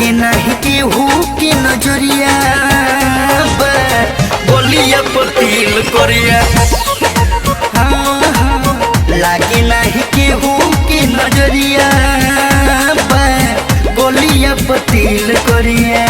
लागे नहीं केहू के नजरिया बोलिया पतिल करिया। लागे नहीं केहू के नजरिया बोलिया पतिल करिया।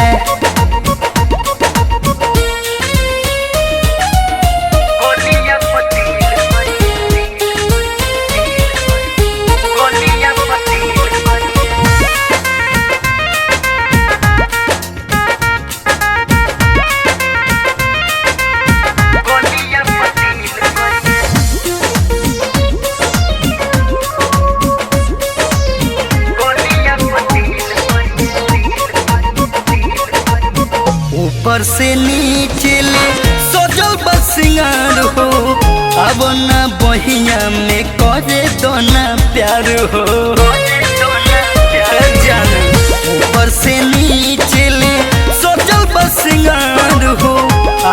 ऊपर से नीचे ले सजल बसिंगार हो, अब न बहिया में करे दोना प्यार हो। जान ऊपर से नीचे ले सजल बसिंगार हो,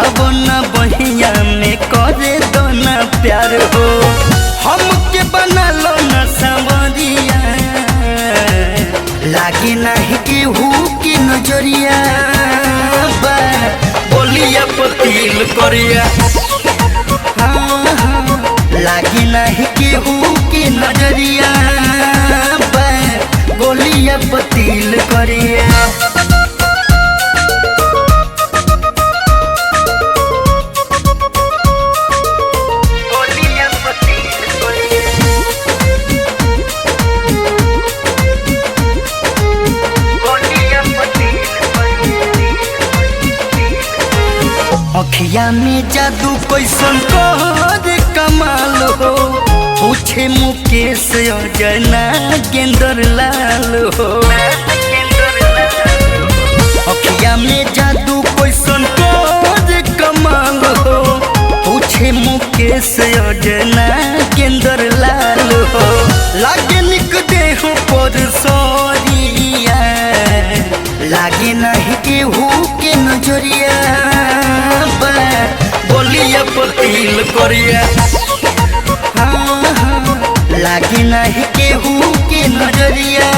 अब न बहिया में करे दोना प्यार हो। हमके बना लो न सांवरिया, लागे नहीं केहू की नजरिया बोलिया पतिल करिया। लागी नहीं केहू की नजरिया बोलिया पतिल करिया। अखिया में जादू कैसन कर कमाल हो, पूछे मुकेश अजय नागेंद्र लाल हो। अखिया में जादू कैसन कर कमाल हो, पूछे मुकेश अजय नागेंद्र लाल हो। लागे निक देह पर सरिया, लागे नहीं केहू के नजरिया बोलिया पतिल करिया। लागे नहीं केहू के नजरिया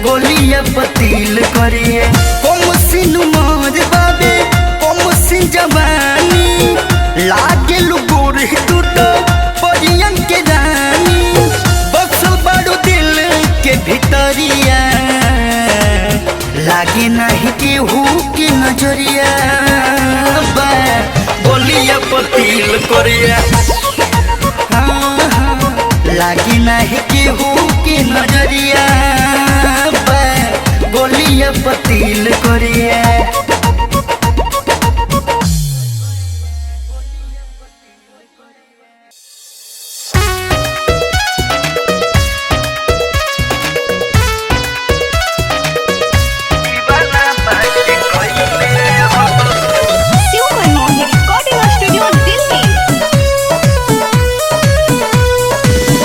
बोलिया पतिल करिया। कम सिन मोर बाबे कम सिन जवानी, लागे लुगोर तू तो परियन के रानी, बक्सल बाड़ू दिल के भितरिया। लागे नहीं केहू के नजरिया बोलिया पतिल करिया। लागे नहीं केहू के नजरिया बोलिया पतिल करिया।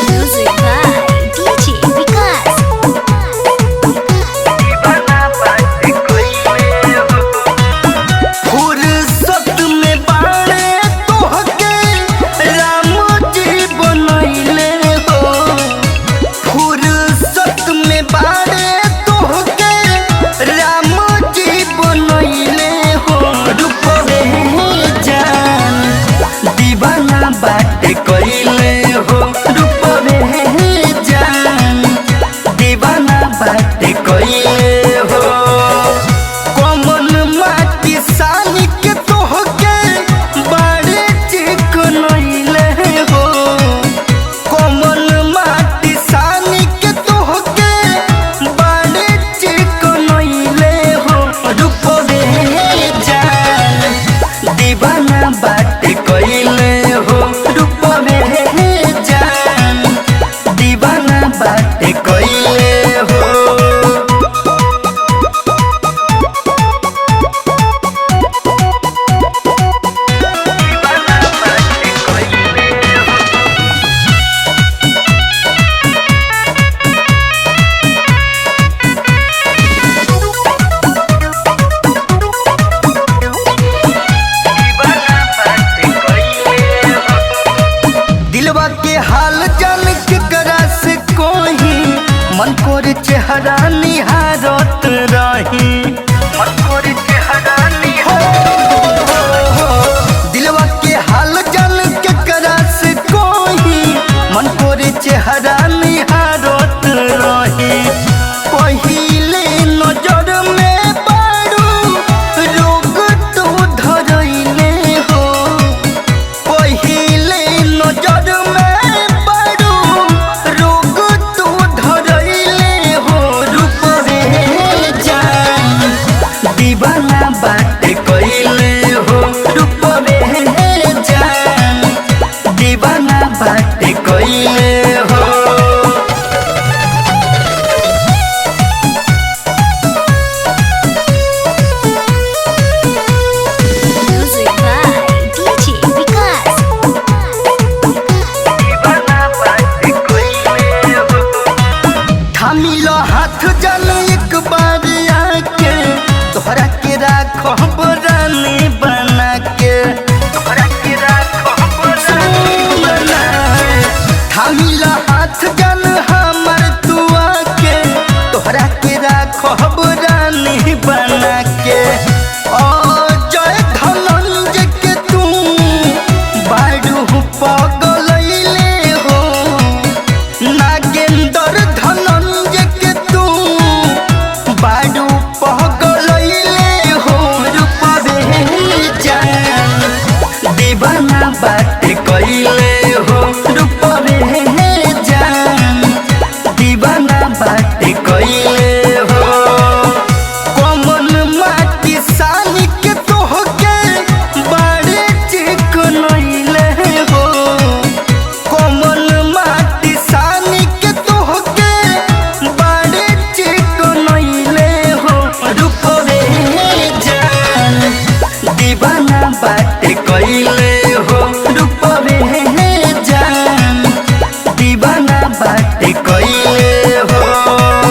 Music by DJ Vikas. कोर चेहरा निहारत रही, मन कोर चेहरा दिलवा के हाल जान के करा से कोई, मन कोर चेहरा निहारत रही। पहिले नजर में बारू रोग तो धरैले हो, पहिले नजर में बारू रोग तो धरैले हो। रूप रे जान दीवाना बाटे कइले हो, रूप रे जान दीवाना बाटे कइले हो। थामिलो हाथ जल एक बार आके, तोहरा के राखो रानी बना के, तोहरा के राखो बना। थामिलो हाथ जल हमर तू आके, तोहरा के राखो रानी बना के। ओ जय धनंजय के तू बारू पगलैले हो, नागेंद्र धनंजय के तू बारू पगलैले हो। रूप रे जान दीवाना बाटे कइले हो, रूप रे जान दीवाना बाटे कइले हो। कमल माटी सानी के तोहके बाड़े चिकनैले हो, कमल माटी सानी के तोहके बाड़े चिकनैले हो। रूप रे जान दीवाना बाटे कइले हो, रूप रे जान दीवाना बाटे कइले हो।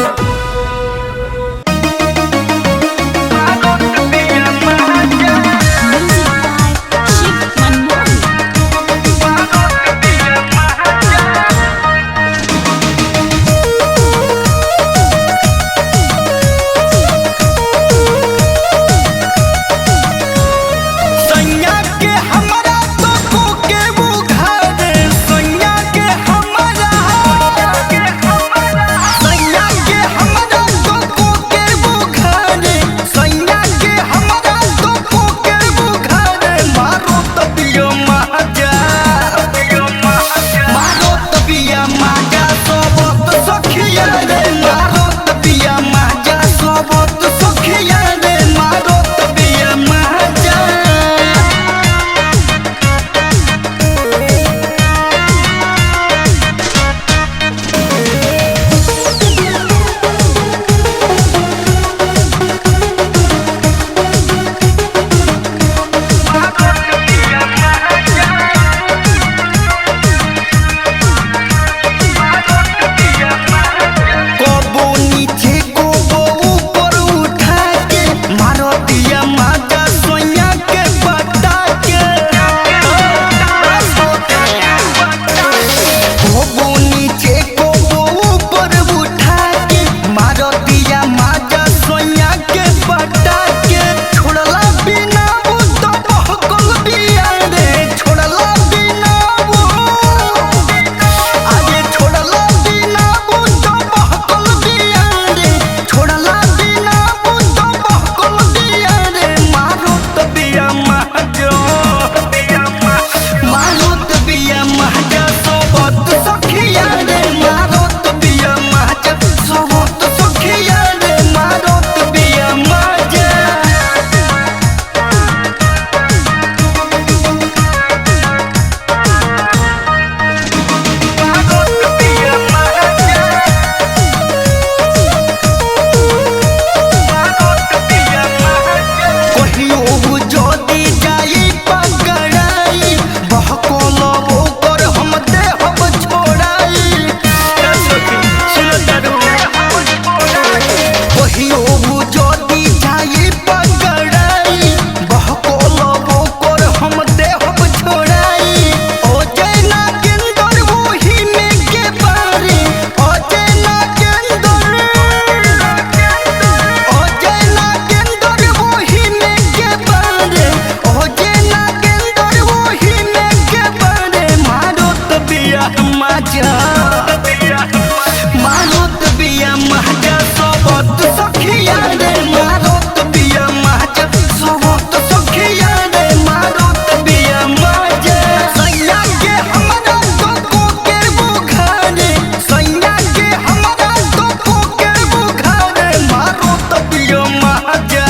सोबत सखिया रे मारोत बिया माजा सोबत सखिया रे मारोत बिया माजा सैया के हमरा तो के बुखारे सैया के हमरा तो के बुखारे मारोत बिया माजा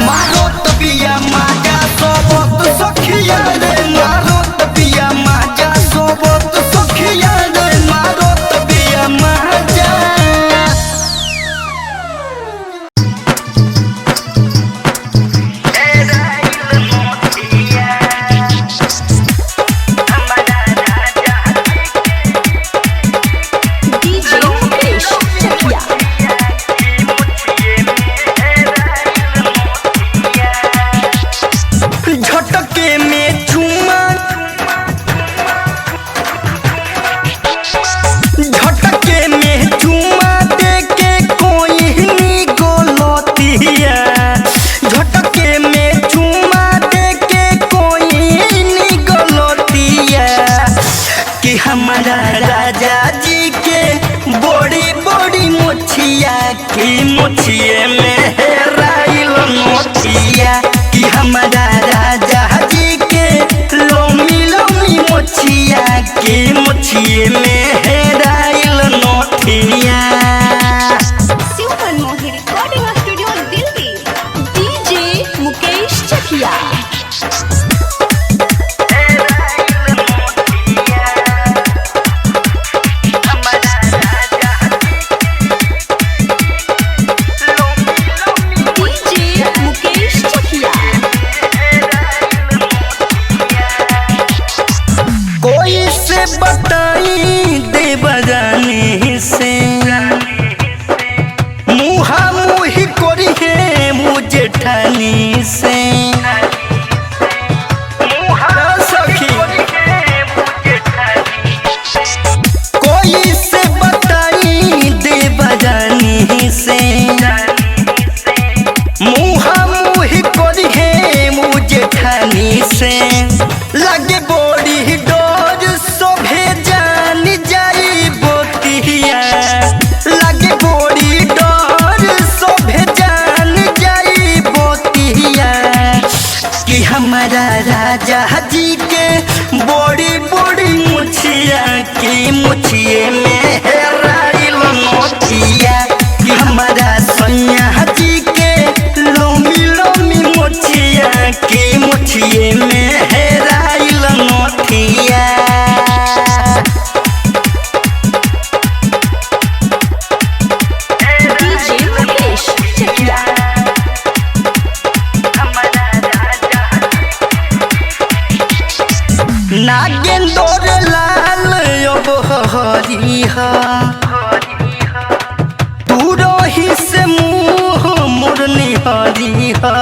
मारोत बिया माजा सोबत सखिया रे मारोत बिया माजा सोबत सखिया रे मारोत बिया माजा DJ Mukesh Chakia. झटके में चुमा झटके में चुमा दे के कोई नी गोलतिया झटके में चुमा दे के कोई नी गोलतिया कि हमारा राजा जी के बड़ी बड़ी मुछिया की मुछिए में हेराइल मोतिया कि हमारा राजा जी के लोमी लोमी मुछिया की मुछिए में हेराइल नोटिया Super Mohi Recording Studio Delhi. DJ Mukesh Chakia. DJ Mukesh Chakia. कोई से बताई दे बजाने से मुहा मुही कोरी है मुझे ठानी से सखी कोई से बताई दे बजाने से मुहा मुही कोरी है मुझे ठानी से लगे बड़ी डोर सोभे जान जाई बोतिया लगे बड़ी डोर सोभे जान जाई बोतिया कि हमारा राजा जी के बड़ी बड़ी मुछिया की मुछिए में हेराइल मोतिया कि हमारा सैया जी के लोमी लोमी मुछिया की मुछिए में हेराइल नोटिया DJ Mukesh Chakia. नागेंद्र लाल अब हरिहा तू रही से मुँह मुरनी हरिहा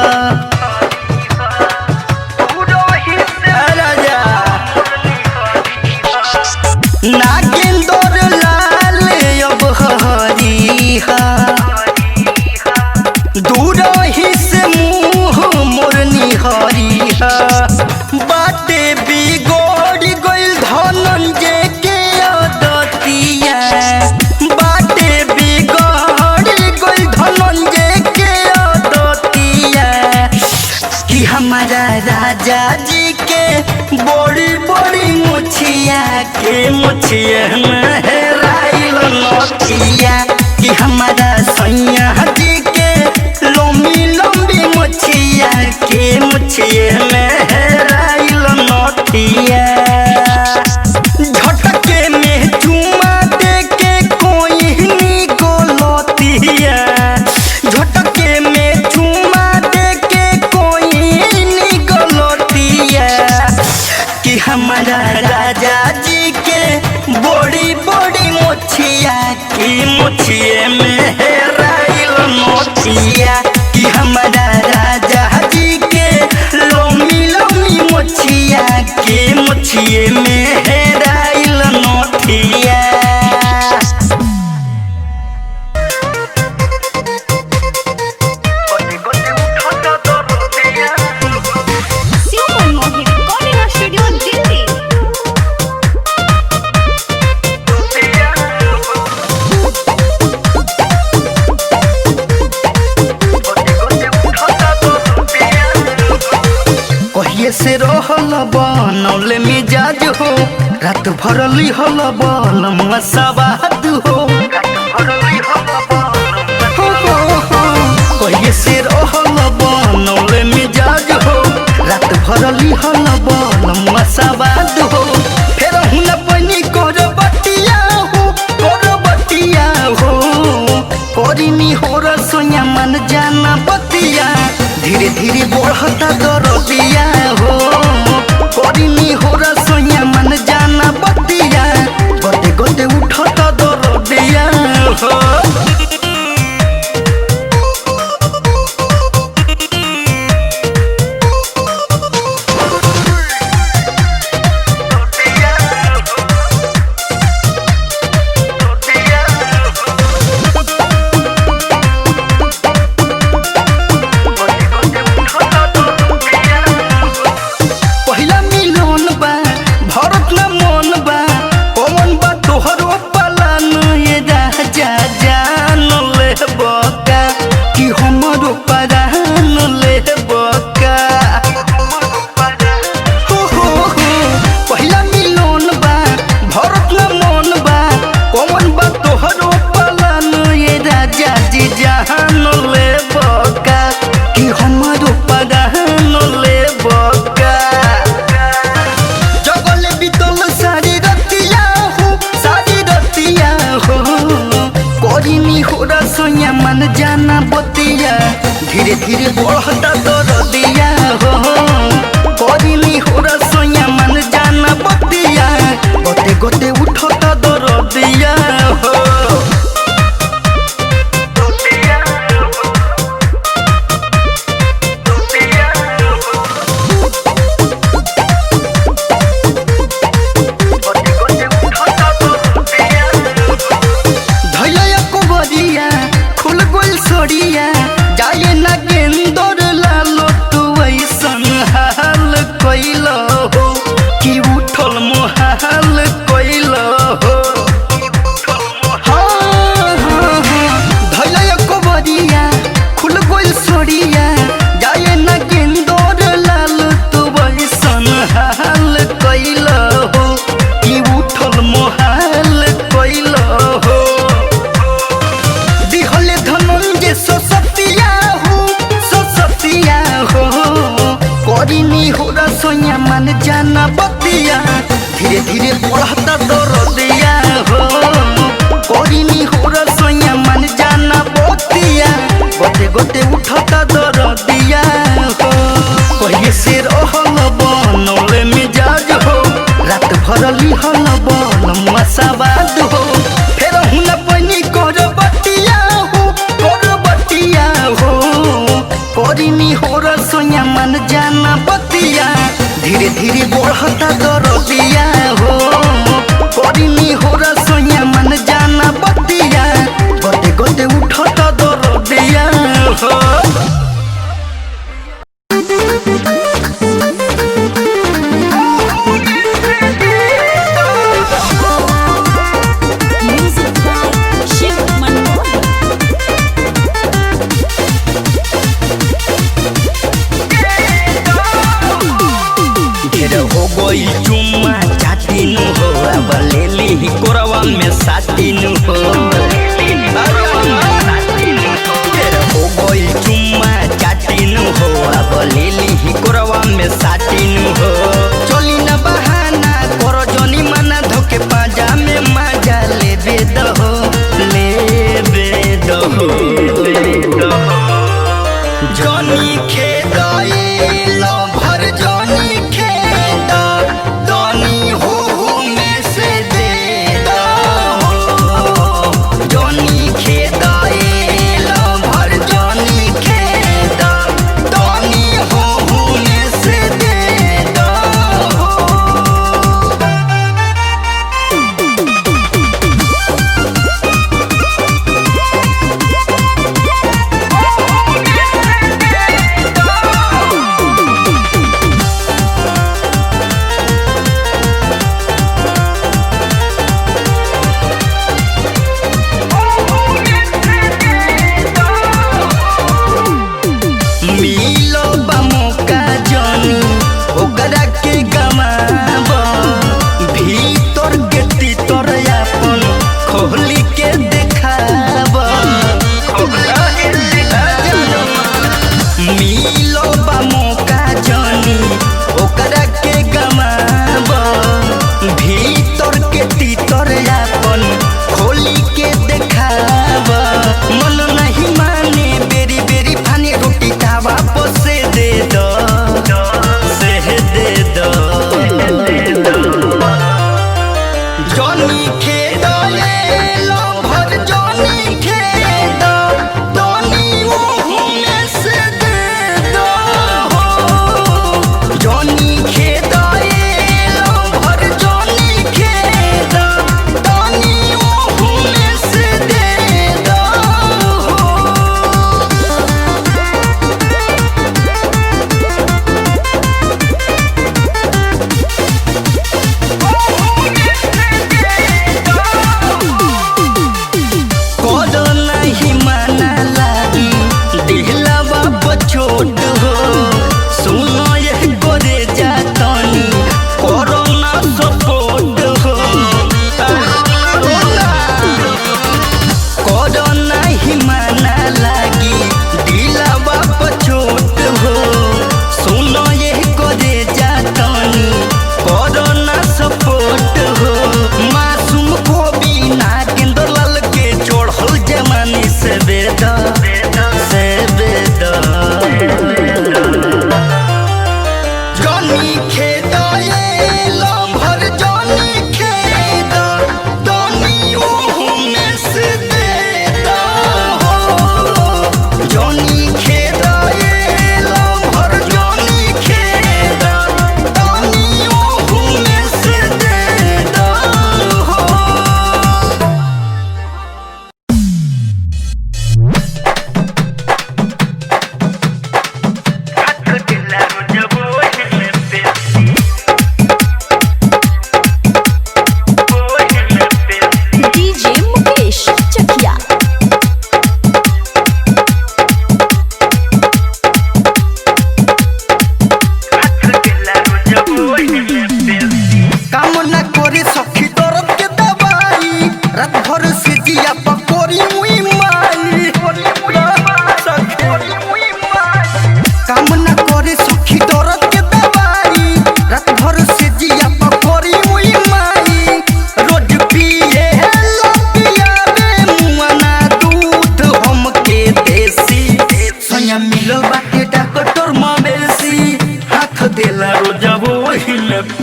राजा नागेंद्र लाल अब हरिहा दूर ही से मुँह मुरनी हरिहा बाटे बिगड़ गइल धनंजय के आदतिया बाटे बिगड़ गइल धनंजय के आदतिया कि हमारा राजा जी के बड़ी बड़ी मुछिया के मुछिया में हेराइल नोटिया कि हमारा सैया जी के लोमी लोमी मुछिया के मुछिए में हेराइल नोटिया झटके में चुमा दे के कोई नी गोलतिया झटके में चुमा दे के कोई नी गोलतिया कि हमारा राजा जी के बड़ी बड़ी मुछिया की मुछिए में हेराइल नोटिया कि हमारा राजा जी के लोमी लोमी मुछिया की मुछिए में हेराइल नोटिया Super Mohi Recording Studio Delhi. बनौले मिजाज हो रात भरली हल बलम सवाद हो कहिए से रहल बनौले मिजाज हो रात भरली हल बलम सवाद हो फेर हुन पनि कर बटिया हो करिनी हो रसोया मन जाना बतिया धीरे धीरे बढ़ता दरदिया हो करिनी हो रसोया मन जाना बतिया गोते गोते उठता दरदिया हो मन जाना बतिया धीरे धीरे बढ़ता दरदिया हो करिनी हो रसोया मन जाना बतिया गोते गोते उठता दरदिया हो जाए ना गेंदर लालो तू ऐसन हाल कैल हो कि उठल मोहाल कैल हो धैल कबरिया खुल गोल सोरिया जाए ना गेंदर लालो तू ऐसन हाल कैल हो कि उठल मोहाल कैल हो दिहले धनंजय ससतिया हो करिनी हो रसोया मन जाना बतिया धीरे धीरे बढ़ता दरदिया हो करिनी हो रसोया मन जाना बतिया गोते गोते उठता दरदिया हो कहिए से रहल बनौले मिजाज हो रात भरली हल बलम सवाद हो फेर हुन पनि कर बटिया हो करिनी हो रसोया मन जाना बतिया धीरे धीरे बढ़ता दरदिया हो करिनी हो रसोया मन जाना बतिया गोते गोते उठता दरदिया हो कोई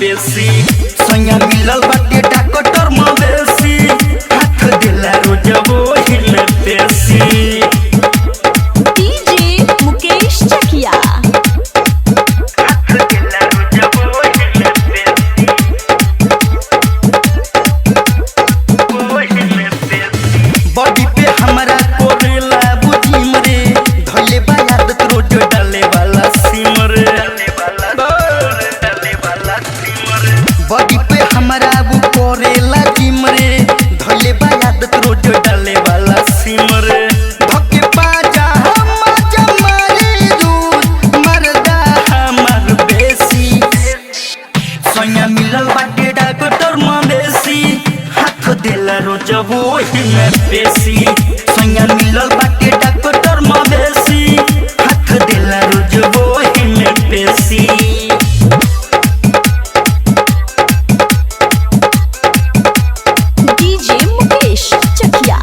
पेशी सैया मिलल बाटे डॉक्टर मवेशी हाथ देला रोज वही में पेशी डीजे मुकेश चकिया बॉडी पे हमरा कोरेला बुझिम रे धले बा आदत रोज डाले वाला सिम रे बॉडी पे हमरा वो कोरेला जिम रे धले बा आदत रोज डाले वाला सिम रे धके बाजा मजा मारे दूध मरदा हमर बेसी सैया मिलल बाटे डॉक्टर मवेशी हाथ देला रोज वही में पेशी सैया मिलल बाटे डॉक्टर मवेशी हाथ देला रोज वही में पेशी डीजे मुकेश चकिया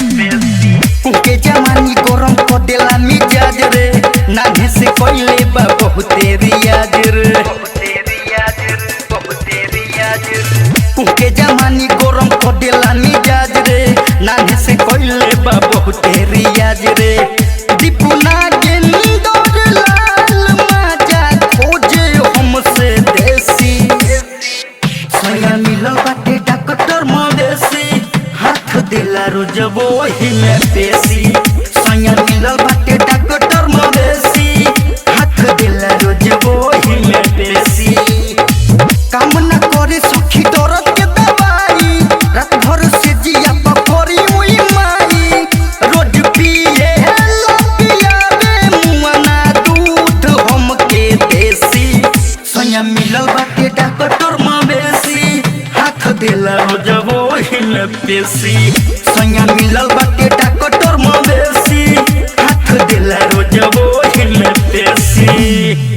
उनके जवानी गरम को देला मिजाज रे नाने से कोइले बा बहुते रियाज रे उनके जवानी गरम को देला मिजाज रे नाने से कोइले बा बहुते रियाज रे दीपू नागेंद्र लाल माजा खोजे हमसे देसी सैया मिलल बाटे डॉक्टर मवेशी हाथ देला रोज वही में पेशी सैया मिलल बाटे डॉक्टर मवेशी हाथ देला रोज वही में पेशी काम न करे सखी दर्द के दवाई रात भर से जिया पकड़ी हुई माई रोज पिए पियावे मुआना दूध हमके देसी सैया मिलल बाटे डॉक्टर मवेशी हाथ देला रोज वही में पेशी सैया मिलल बाटे डॉक्टर मवेशी हाथ देला रोज वही में पेशी।